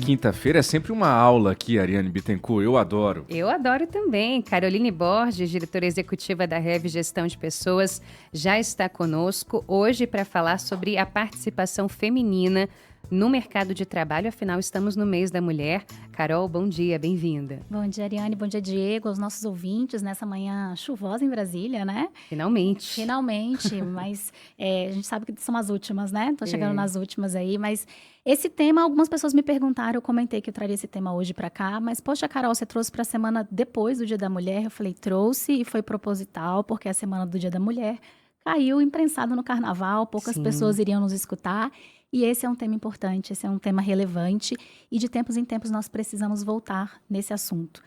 quinta-feira é sempre uma aula aqui, Ariane Bittencourt. Eu adoro. Eu adoro também. Caroline Borges, diretora executiva da Rev Gestão de Pessoas, já está conosco hoje para falar sobre a participação feminina no mercado de trabalho. Afinal, estamos no mês da mulher. Carol, bom dia, bem-vinda. Bom dia, Ariane, bom dia, Diego, aos nossos ouvintes nessa manhã chuvosa em Brasília, né? Finalmente. Finalmente, mas a gente sabe que são as últimas, né? Tô chegando nas últimas aí, mas esse tema, algumas pessoas me perguntaram, eu comentei que eu traria esse tema hoje para cá, mas poxa, Carol, você trouxe para a semana depois do Dia da Mulher? Eu falei, trouxe e foi proposital, porque a semana do Dia da Mulher caiu imprensado no carnaval, poucas pessoas iriam nos escutar. E esse é um tema importante, esse é um tema relevante e de tempos em tempos nós precisamos voltar nesse assunto.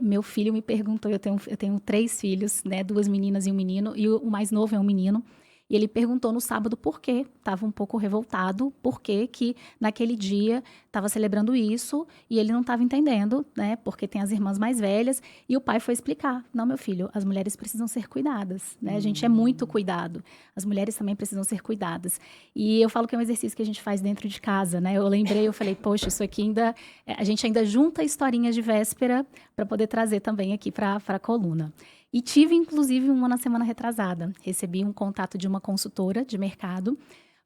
Meu filho me perguntou, eu tenho 3 filhos, né, 2 meninas e um menino, e o mais novo é um menino. E ele perguntou no sábado por quê, estava um pouco revoltado, por que naquele dia estava celebrando isso e ele não estava entendendo, né? Porque tem as irmãs mais velhas e o pai foi explicar. Não, meu filho, as mulheres precisam ser cuidadas, né? A gente é muito cuidado, as mulheres também precisam ser cuidadas. E eu falo que é um exercício que a gente faz dentro de casa, né? Eu lembrei, eu falei, poxa, isso aqui a gente ainda junta historinhas de véspera para poder trazer também aqui para a coluna. E tive, inclusive, uma na semana retrasada. Recebi um contato de uma consultora de mercado,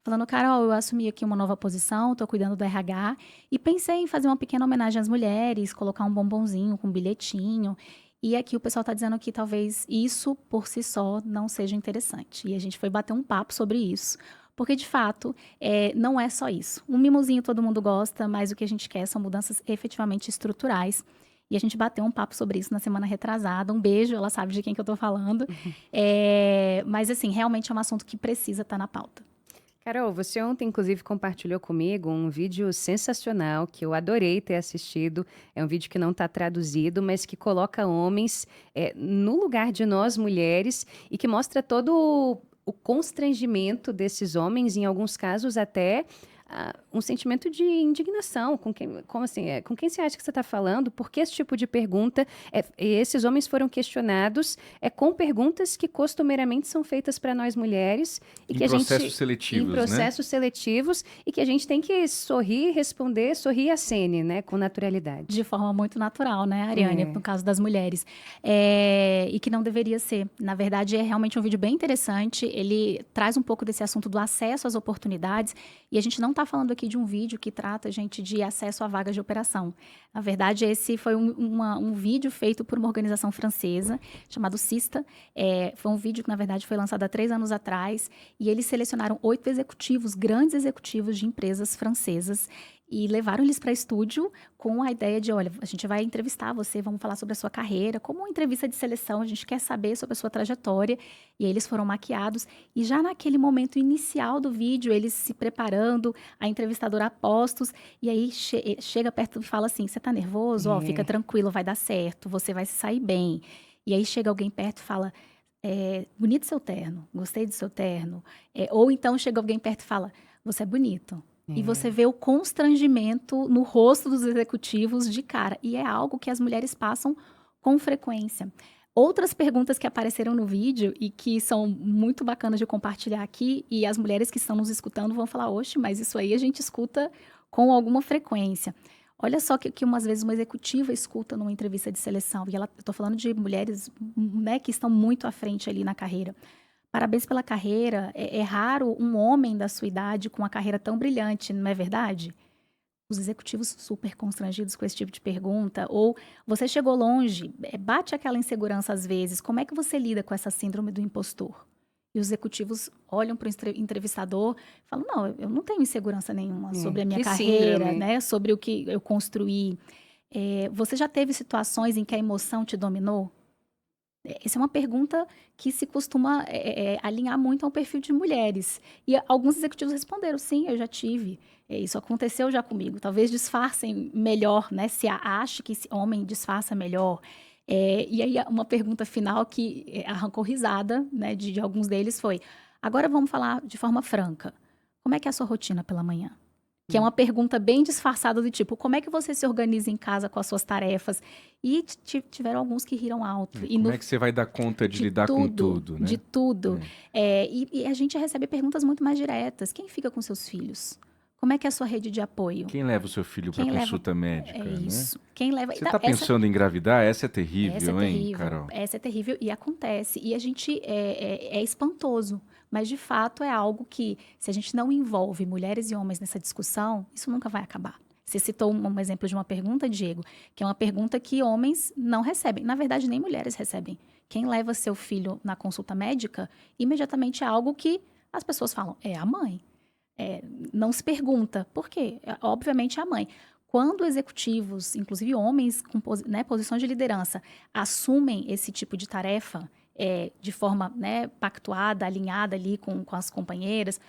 falando, Carol, eu assumi aqui uma nova posição, estou cuidando do RH, e pensei em fazer uma pequena homenagem às mulheres, colocar um bombonzinho com um bilhetinho. E aqui o pessoal está dizendo que talvez isso, por si só, não seja interessante. E a gente foi bater um papo sobre isso. Porque, de fato, não é só isso. Um mimozinho todo mundo gosta, mas o que a gente quer são mudanças efetivamente estruturais. E a gente bateu um papo sobre isso na semana retrasada. Um beijo, ela sabe de quem que eu tô falando. Mas, assim, realmente é um assunto que precisa estar na pauta. Carol, você ontem, inclusive, compartilhou comigo um vídeo sensacional que eu adorei ter assistido. É um vídeo que não está traduzido, mas que coloca homens no lugar de nós, mulheres, e que mostra todo o constrangimento desses homens, em alguns casos até um sentimento de indignação. Com quem você acha que você está falando? Por que esse tipo de pergunta? Esses homens foram questionados com perguntas que costumeiramente são feitas para nós mulheres. E que processos seletivos, em processos seletivos, e que a gente tem que sorrir, responder, sorrir a cena, né? Com naturalidade. De forma muito natural, né, Ariane? No caso das mulheres. E que não deveria ser. Na verdade, é realmente um vídeo bem interessante. Ele traz um pouco desse assunto do acesso às oportunidades. E a gente não está falando aqui de um vídeo que trata, gente, de acesso a vagas de operação. Na verdade, esse foi um vídeo feito por uma organização francesa, chamado Sista. Foi um vídeo que, na verdade, foi lançado há 3 anos atrás, e eles selecionaram 8 executivos, grandes executivos de empresas francesas, e levaram eles para estúdio com a ideia de, olha, a gente vai entrevistar você, vamos falar sobre a sua carreira, como uma entrevista de seleção, a gente quer saber sobre a sua trajetória. E aí eles foram maquiados, e já naquele momento inicial do vídeo, eles se preparando, a entrevistadora a postos, e aí chega perto e fala assim, você tá nervoso? Ó, fica tranquilo, vai dar certo, você vai se sair bem. E aí chega alguém perto e fala, bonito seu terno, gostei do seu terno. Ou então chega alguém perto e fala, você é bonito. E você vê o constrangimento no rosto dos executivos de cara. E é algo que as mulheres passam com frequência. Outras perguntas que apareceram no vídeo e que são muito bacanas de compartilhar aqui, e as mulheres que estão nos escutando vão falar, oxe, mas isso aí a gente escuta com alguma frequência. Olha só que umas vezes uma executiva escuta numa entrevista de seleção, e eu estou falando de mulheres, né, que estão muito à frente ali na carreira. Parabéns pela carreira. É raro um homem da sua idade com uma carreira tão brilhante, não é verdade? Os executivos super constrangidos com esse tipo de pergunta. Ou você chegou longe, bate aquela insegurança às vezes. Como é que você lida com essa síndrome do impostor? E os executivos olham para o entrevistador e falam, não, eu não tenho insegurança nenhuma sobre a minha carreira, né? Sobre o que eu construí. Você já teve situações em que a emoção te dominou? Essa é uma pergunta que se costuma alinhar muito ao perfil de mulheres. E alguns executivos responderam, sim, eu já tive. Isso aconteceu já comigo. Talvez disfarcem melhor, né? Se acha que esse homem disfarça melhor. E aí, uma pergunta final que arrancou risada, né, de alguns deles foi, agora vamos falar de forma franca. Como é que é a sua rotina pela manhã? Que é uma pergunta bem disfarçada do tipo, como é que você se organiza em casa com as suas tarefas? E tiveram alguns que riram alto. Como é que você vai dar conta de lidar com tudo, né? De tudo. E a gente recebe perguntas muito mais diretas. Quem fica com seus filhos? Como é que é a sua rede de apoio? Quem leva o seu filho para Quem leva- consulta médica, É né? isso. Quem leva... Você Então, tá pensando em engravidar? Essa é terrível, essa é hein, terrível, Carol? essa é terrível e acontece. E a gente é espantoso, mas de fato é algo que, se a gente não envolve mulheres e homens nessa discussão, isso nunca vai acabar. Você citou um exemplo de uma pergunta, Diego, que é uma pergunta que homens não recebem. Na verdade, nem mulheres recebem. Quem leva seu filho na consulta médica, imediatamente é algo que as pessoas falam, é a mãe. Não se pergunta por quê? Obviamente é a mãe. Quando executivos, inclusive homens com posições de liderança, assumem esse tipo de tarefa de forma pactuada, alinhada ali com as companheiras,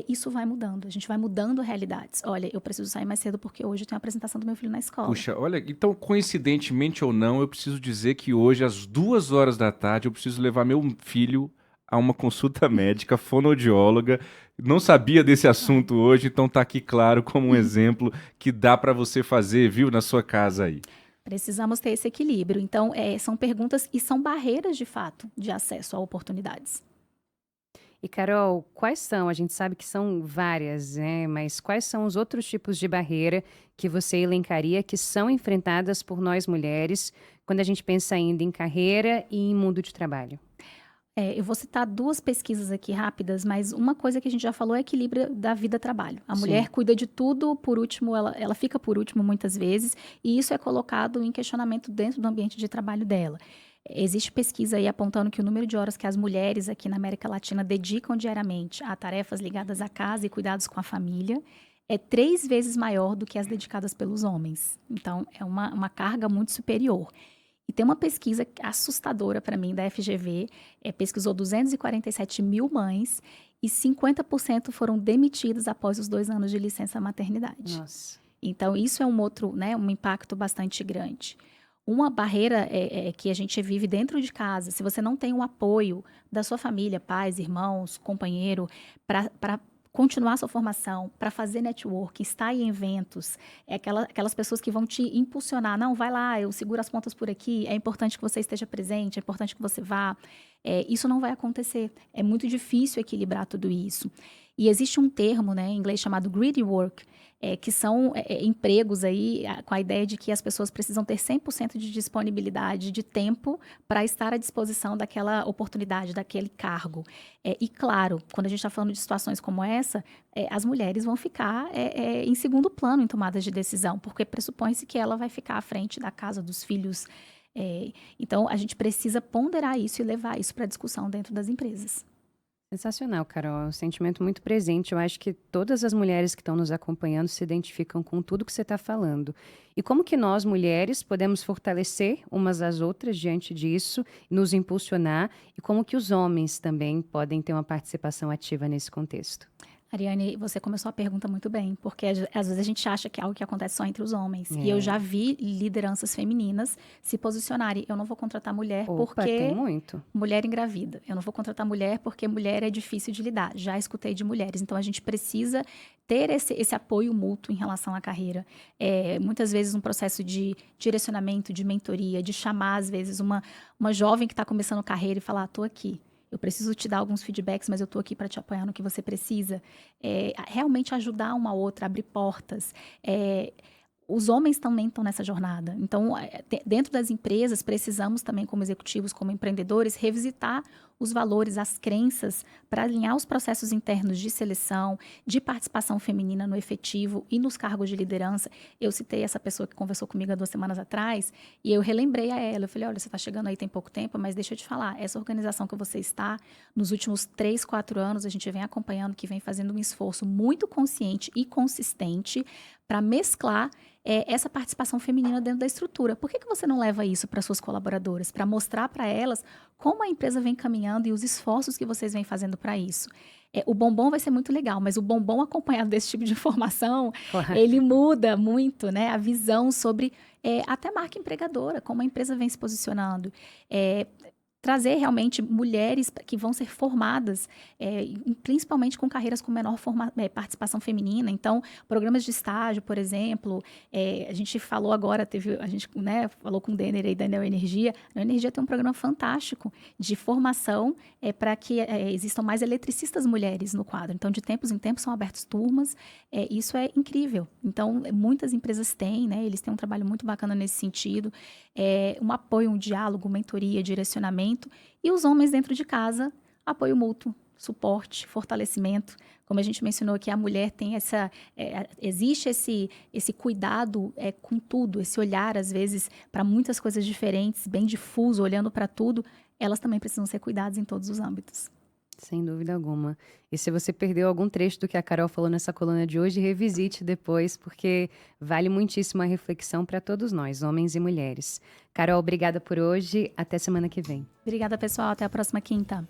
isso vai mudando. A gente vai mudando realidades. Olha, eu preciso sair mais cedo porque hoje eu tenho a apresentação do meu filho na escola. Puxa, olha, então, coincidentemente ou não, eu preciso dizer que hoje, às 2 horas da tarde, eu preciso levar meu filho a uma consulta médica, fonoaudióloga. Não sabia desse assunto hoje, então tá aqui claro como um exemplo que dá para você fazer, viu, na sua casa aí. Precisamos ter esse equilíbrio. Então, são perguntas e são barreiras, de fato, de acesso a oportunidades. E, Carol, quais são? A gente sabe que são várias, né? Mas quais são os outros tipos de barreira que você elencaria que são enfrentadas por nós mulheres quando a gente pensa ainda em carreira e em mundo de trabalho? Eu vou citar 2 pesquisas aqui rápidas, mas uma coisa que a gente já falou é equilíbrio da vida-trabalho. A Sim. mulher cuida de tudo, por último, ela fica por último muitas vezes, e isso é colocado em questionamento dentro do ambiente de trabalho dela. Existe pesquisa aí apontando que o número de horas que as mulheres aqui na América Latina dedicam diariamente a tarefas ligadas à casa e cuidados com a família é 3 vezes maior do que as dedicadas pelos homens. Então, é uma carga muito superior. E tem uma pesquisa assustadora para mim da FGV, pesquisou 247 mil mães e 50% foram demitidas após os 2 anos de licença maternidade. Nossa. Então, isso é um outro, um impacto bastante grande. Uma barreira que a gente vive dentro de casa, se você não tem o apoio da sua família, pais, irmãos, companheiro, para continuar sua formação, para fazer network, estar em eventos, aquelas pessoas que vão te impulsionar. Não, vai lá, eu seguro as pontas por aqui, é importante que você esteja presente, é importante que você vá. Isso não vai acontecer. É muito difícil equilibrar tudo isso. E existe um termo, em inglês chamado greedy work, que são empregos aí com a ideia de que as pessoas precisam ter 100% de disponibilidade de tempo para estar à disposição daquela oportunidade, daquele cargo. E claro, quando a gente está falando de situações como essa, as mulheres vão ficar em segundo plano em tomadas de decisão, porque pressupõe-se que ela vai ficar à frente da casa, dos filhos. Então, a gente precisa ponderar isso e levar isso para a discussão dentro das empresas. Sensacional, Carol. É um sentimento muito presente. Eu acho que todas as mulheres que estão nos acompanhando se identificam com tudo que você está falando. E como que nós, mulheres, podemos fortalecer umas às outras diante disso, nos impulsionar, e como que os homens também podem ter uma participação ativa nesse contexto? Ariane, você começou a pergunta muito bem, porque às vezes a gente acha que é algo que acontece só entre os homens. E eu já vi lideranças femininas se posicionarem. Eu não vou contratar mulher porque tem muito. mulher engravida. Eu não vou contratar mulher porque mulher é difícil de lidar. Já escutei de mulheres. Então, a gente precisa ter esse apoio mútuo em relação à carreira. Muitas vezes um processo de direcionamento, de mentoria, de chamar, às vezes, uma jovem que está começando carreira e falar, estou aqui. Eu preciso te dar alguns feedbacks, mas eu estou aqui para te apoiar no que você precisa. Realmente ajudar uma outra, abrir portas. Os homens também estão nessa jornada. Então, dentro das empresas, precisamos também, como executivos, como empreendedores, revisitar os valores, as crenças, para alinhar os processos internos de seleção, de participação feminina no efetivo e nos cargos de liderança. Eu citei essa pessoa que conversou comigo há 2 semanas atrás e eu relembrei a ela. Eu falei, olha, você está chegando aí tem pouco tempo, mas deixa eu te falar, essa organização que você está, nos últimos 3, 4 anos, a gente vem acompanhando, que vem fazendo um esforço muito consciente e consistente para mesclar essa participação feminina dentro da estrutura. Por que você não leva isso para suas colaboradoras? Para mostrar para elas como a empresa vem caminhando e os esforços que vocês vêm fazendo para isso. O bombom vai ser muito legal, mas o bombom acompanhado desse tipo de informação, ele muda muito, a visão sobre até marca empregadora, como a empresa vem se posicionando. trazer realmente mulheres que vão ser formadas, principalmente com carreiras com menor participação feminina. Então, programas de estágio, por exemplo, a gente falou agora, a gente, né, falou com o Denner aí da Neoenergia. A Neoenergia tem um programa fantástico de formação para que existam mais eletricistas mulheres no quadro. Então, de tempos em tempos são abertas turmas. Isso é incrível. Então, muitas empresas têm, né, eles têm um trabalho muito bacana nesse sentido. Um apoio, um diálogo, mentoria, direcionamento. E os homens dentro de casa, apoio mútuo, suporte, fortalecimento. Como a gente mencionou aqui, a mulher tem existe esse cuidado com tudo, esse olhar, às vezes, para muitas coisas diferentes, bem difuso, olhando para tudo. Elas também precisam ser cuidadas em todos os âmbitos. Sem dúvida alguma. E se você perdeu algum trecho do que a Carol falou nessa coluna de hoje, revisite depois, porque vale muitíssimo a reflexão para todos nós, homens e mulheres. Carol, obrigada por hoje. Até semana que vem. Obrigada, pessoal. Até a próxima quinta.